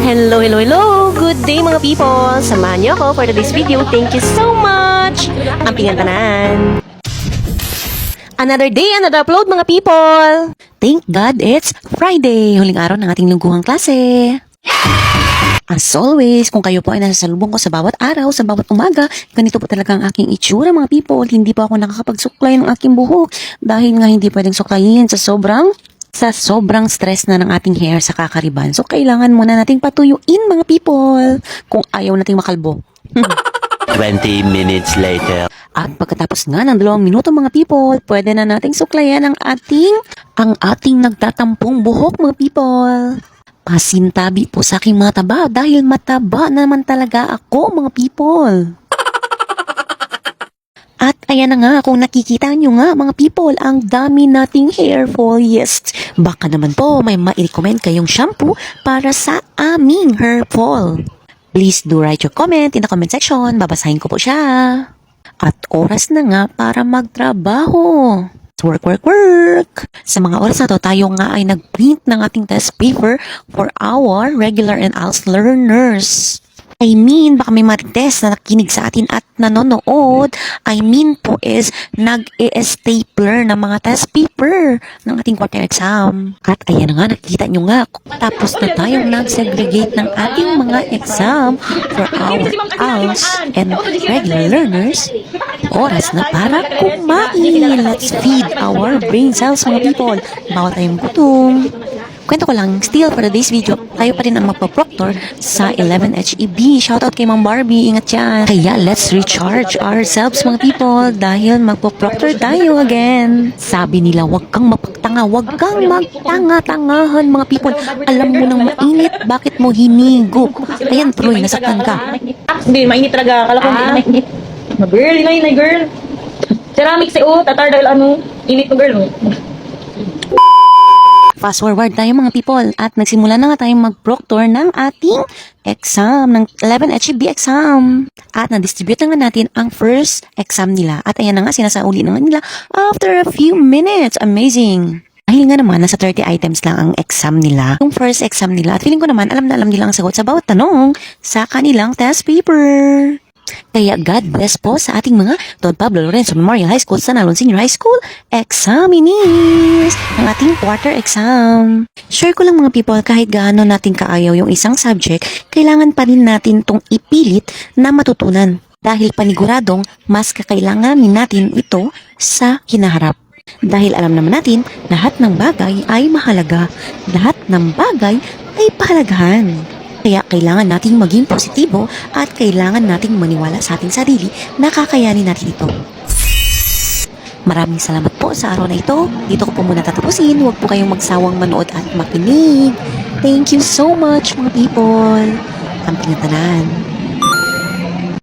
Hello, hello, hello! Good day mga people! Samahan niyo ako for today's video. Thank you so much! Ang pingantanan! Another day, another upload mga people! Thank God it's Friday! Huling araw ng ating lingguhang klase! As always, kung kayo po ay nasasalubong ko sa bawat araw, sa bawat umaga, ganito po talaga ang aking itsura mga people. Hindi po ako nakakapagsuklay ng aking buhok dahil nga hindi pwedeng suklayin sa sobrang stress na ng ating hair sa kakariban. So, kailangan muna nating patuyuin mga people kung ayaw nating makalbo. 20 minutes later. At pagkatapos nga ng 2 minuto mga people, pwede na nating suklayan ang ating nagtatampong buhok mga people. Pasintabi po sa aking mga taba dahil mataba naman talaga ako mga people. At ayan na nga, kung nakikita nyo nga mga people, ang dami nating hair fall. Yes, baka naman po may ma-recommend kayong shampoo para sa aming hair fall. Please do write your comment in the comment section. Babasahin ko po siya. At oras na nga para magtrabaho. Work. Sa mga oras na to, tayo nga ay nag-print ng ating test paper for our regular and ALS learners. I mean, baka may marites na nakinig sa atin at nanonood. I mean po is nag-e-stapler ng mga test paper ng ating quarter exam. At ayan nga, nakikita nyo nga, tapos na tayong nag-segregate ng ating mga exam for our ALS and regular learners. Oras na para kumain. Let's feed our brain cells mga people. Bawal tayong gutom. Kwento ko lang, still for today's video, tayo pa rin ang magpa-proctor sa 11 HEB. Shoutout kay Ma'am Barbie, ingat yan. Kaya let's recharge ourselves mga people dahil magpa-proctor tayo again. Sabi nila, wag kang mapagtanga, wag kang magtanga-tangahan mga people. Alam mo nang mainit, bakit mo hinigo? Ayan, tuloy, nasaktan ka. Hindi, mainit talaga. Kala ko hindi mainit. Girl, inay, girl. Ceramic si tatar dahil init mo girl. Fast forward tayo mga people at nagsimula na nga tayong mag-proctor ng ating exam, ng 11 HEB exam. At na-distribute na nga natin ang first exam nila. At ayan na nga, sinasauli na nga nila after a few minutes. Amazing! Dahil nga naman, nasa 30 items lang ang exam nila. Yung first exam nila. At feeling ko naman, alam na alam nila ang sagot sa bawat tanong sa kanilang test paper. Kaya God bless po sa ating mga Don Pablo Lorenzo Memorial High School, Sanalon Senior High School examinees ng ating quarter exam. Share ko lang mga people, kahit gaano natin kaayaw yung isang subject, kailangan pa rin natin itong ipilit na matutunan. Dahil paniguradong mas kakailanganin natin ito sa hinaharap. Dahil alam naman natin, lahat ng bagay ay mahalaga. Lahat ng bagay ay pahalagahan. Kaya kailangan nating maging positibo at kailangan nating maniwala sa ating sarili na kakayanin natin ito. Maraming salamat po sa araw na ito. Dito ko po muna tatapusin. Huwag po kayong magsawang manood at makinig. Thank you so much mga people. Ang pinatanan.